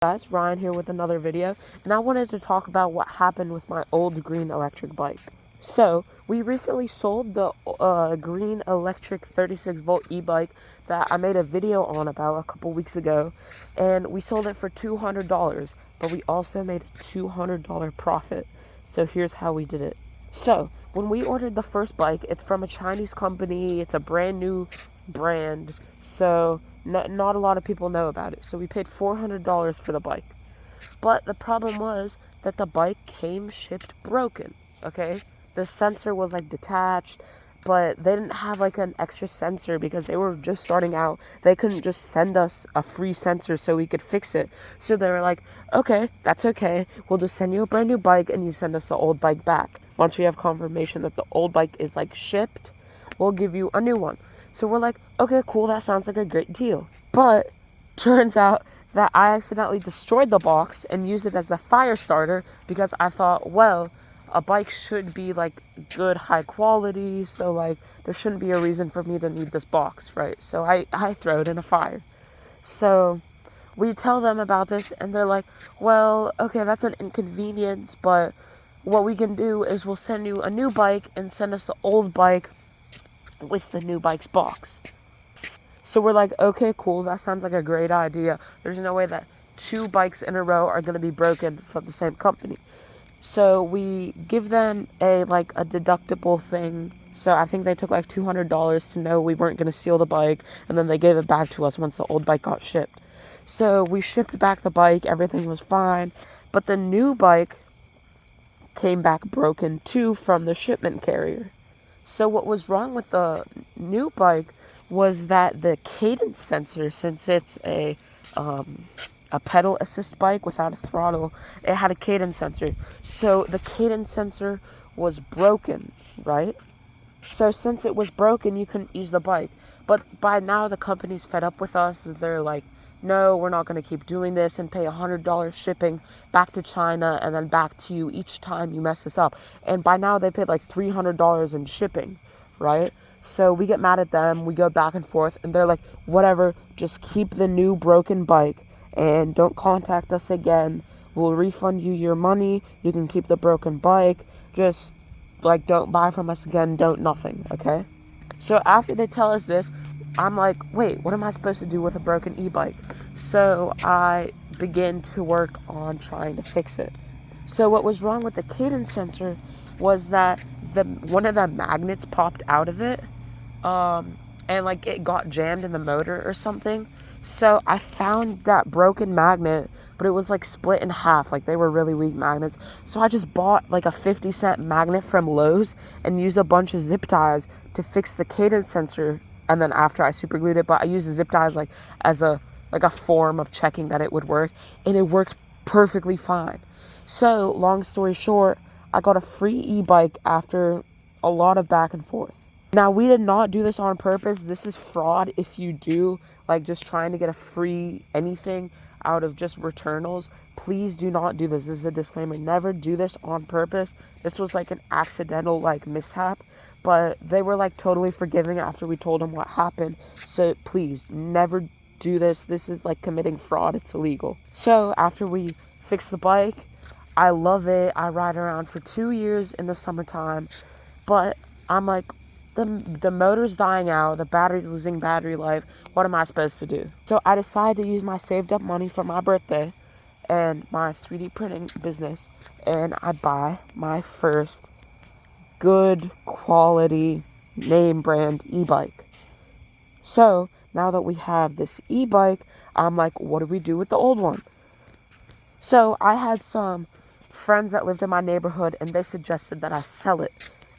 Guys, Ryan here with another video, and I wanted to talk about what happened with my old green electric bike. So, we recently sold the green electric 36-volt e-bike that I made a video on about a couple weeks ago, and we sold it for $200, but we also made a $200 profit. So here's how we did it. So, when we ordered the first bike, it's from a Chinese company, it's a brand new brand, so not a lot of people know about it. So we paid $400 for the bike. But the problem was that the bike came shipped broken, okay? The sensor was like detached, but they didn't have like an extra sensor because they were just starting out. They couldn't just send us a free sensor so we could fix it. So they were like, okay, that's okay. We'll just send you a brand new bike and you send us the old bike back. Once we have confirmation that the old bike is like shipped, we'll give you a new one. So we're like, okay, cool, that sounds like a great deal. But turns out that I accidentally destroyed the box and used it as a fire starter because I thought, well, a bike should be like good, high quality, so like there shouldn't be a reason for me to need this box, right? So I throw it in a fire. So we tell them about this and they're like, well, okay, that's an inconvenience, but what we can do is we'll send you a new bike and send us the old bike with the new bike's box. So we're like, okay, cool, that sounds like a great idea. There's no way that two bikes in a row are going to be broken from the same company. So we give them a deductible thing. So I think they took like $200 to know we weren't going to steal the bike, and then they gave it back to us once the old bike got shipped. So we shipped back the bike, everything was fine, but the new bike came back broken too from the shipment carrier. So what was wrong with the new bike was that the cadence sensor, since it's a pedal assist bike without a throttle, it had a cadence sensor. So the cadence sensor was broken, right? So since it was broken, you couldn't use the bike. But by now the company's fed up with us. They're like, no, we're not going to keep doing this and pay $100 shipping back to China and then back to you each time you mess this up. And by now they paid like $300 in shipping, right? So we get mad at them, we go back and forth, and they're like, whatever, just keep the new broken bike and don't contact us again. We'll refund you your money, you can keep the broken bike, just like don't buy from us again, don't nothing, okay? So after they tell us this, I'm like, wait, what am I supposed to do with a broken e-bike? So I begin to work on trying to fix it. So what was wrong with the cadence sensor was that one of the magnets popped out of it, and like it got jammed in the motor or something. So I found that broken magnet, but it was like split in half, like they were really weak magnets. So I just bought like a 50-cent magnet from Lowe's and used a bunch of zip ties to fix the cadence sensor. And then after I super glued it, but I used the zip ties like as a form of checking that it would work, and it worked perfectly fine. So long story short, I got a free e-bike after a lot of back and forth. Now, we did not do this on purpose. This is fraud if you do, like, just trying to get a free anything out of just returnals. Please do not do this. This is a disclaimer. Never do this on purpose. This was like an accidental, like, mishap. But they were, like, totally forgiving after we told them what happened. So please, never do this. This is, like, committing fraud. It's illegal. So after we fix the bike, I love it. I ride around for 2 years in the summertime. But I'm like, the motor's dying out, the battery's losing battery life, what am I supposed to do? So I decided to use my saved up money for my birthday and my 3D printing business, and I buy my first good quality name brand e-bike. So now that we have this e-bike, I'm like, what do we do with the old one? So I had some friends that lived in my neighborhood and they suggested that I sell it.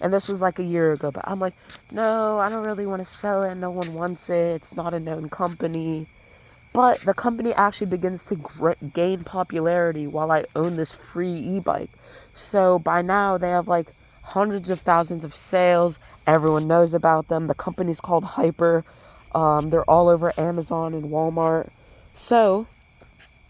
And this was like a year ago, but I'm like, no, I don't really want to sell it. No one wants it. It's not a known company. But the company actually begins to gain popularity while I own this free e-bike. So by now they have like hundreds of thousands of sales. Everyone knows about them. The company's called Hyper. They're all over Amazon and Walmart. So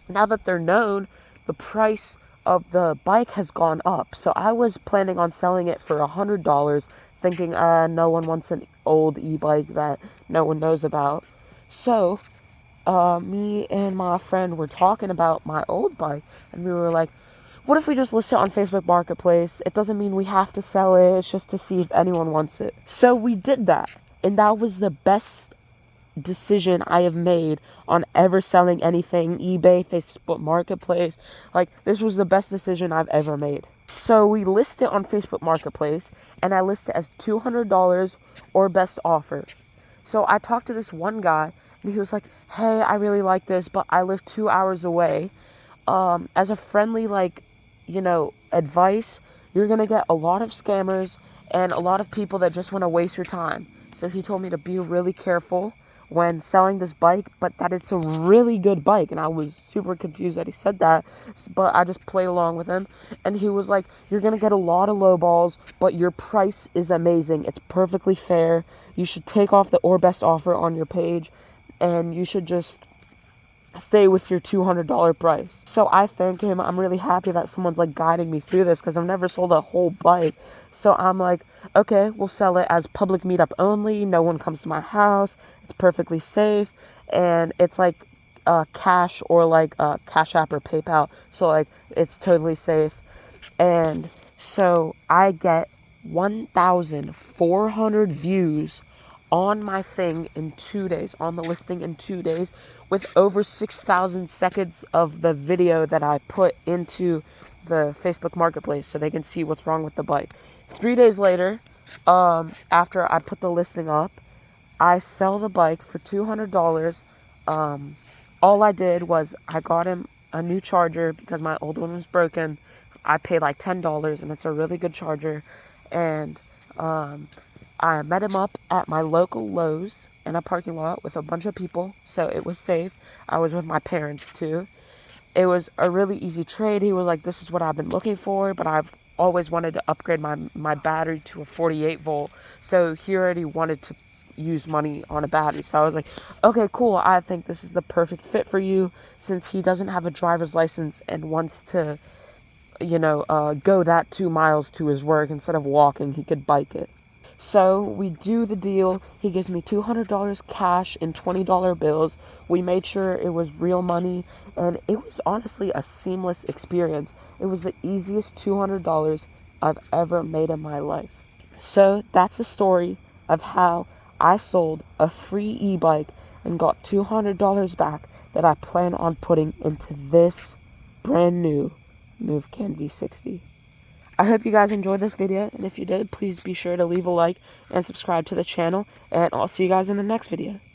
now that they're known, the price of the bike has gone up. So I was planning on selling it for $100, thinking no one wants an old e-bike that no one knows about. So me and my friend were talking about my old bike, and we were like, what if we just list it on Facebook Marketplace? It doesn't mean we have to sell it, it's just to see if anyone wants it. So we did that, and that was the best decision I have made on ever selling anything. eBay, Facebook Marketplace, like, this was the best decision I've ever made. So we list it on Facebook Marketplace, and I list it as $200 or best offer. So I talked to this one guy, and he was like, hey, I really like this, but I live 2 hours away. As a friendly, like, advice, you're gonna get a lot of scammers and a lot of people that just want to waste your time. So he told me to be really careful when selling this bike, but that it's a really good bike. And I was super confused that he said that, but I just played along with him. And he was like, you're gonna get a lot of low balls, but your price is amazing. It's perfectly fair. You should take off the or best offer on your page, and you should just stay with your $200 price. So I thank him. I'm really happy that someone's like guiding me through this, because I've never sold a whole bike. So I'm like, okay, we'll sell it as public meetup only. No one comes to my house. It's perfectly safe, and it's like cash or like Cash App or PayPal. So like it's totally safe. And so I get 1,400 views on my thing in 2 days, on the listing in 2 days, with over 6,000 seconds of the video that I put into the Facebook Marketplace so they can see what's wrong with the bike. 3 days later, after I put the listing up, I sell the bike for $200. All I did was I got him a new charger because my old one was broken. I paid like $10, and it's a really good charger. And I met him up at my local Lowe's in a parking lot with a bunch of people, so it was safe. I was with my parents too. It was a really easy trade. He was like, this is what I've been looking for, but I've always wanted to upgrade my battery to a 48 volt. So he already wanted to use money on a battery. So I was like, okay, cool. I think this is the perfect fit for you, since he doesn't have a driver's license and wants to, go that 2 miles to his work. Instead of walking, he could bike it. So we do the deal. He gives me $200 cash in $20 bills. We made sure it was real money, and it was honestly a seamless experience. It was the easiest $200 I've ever made in my life. So that's the story of how I sold a free e-bike and got $200 back that I plan on putting into this brand new MoveCan V60. I hope you guys enjoyed this video, and if you did, please be sure to leave a like and subscribe to the channel, and I'll see you guys in the next video.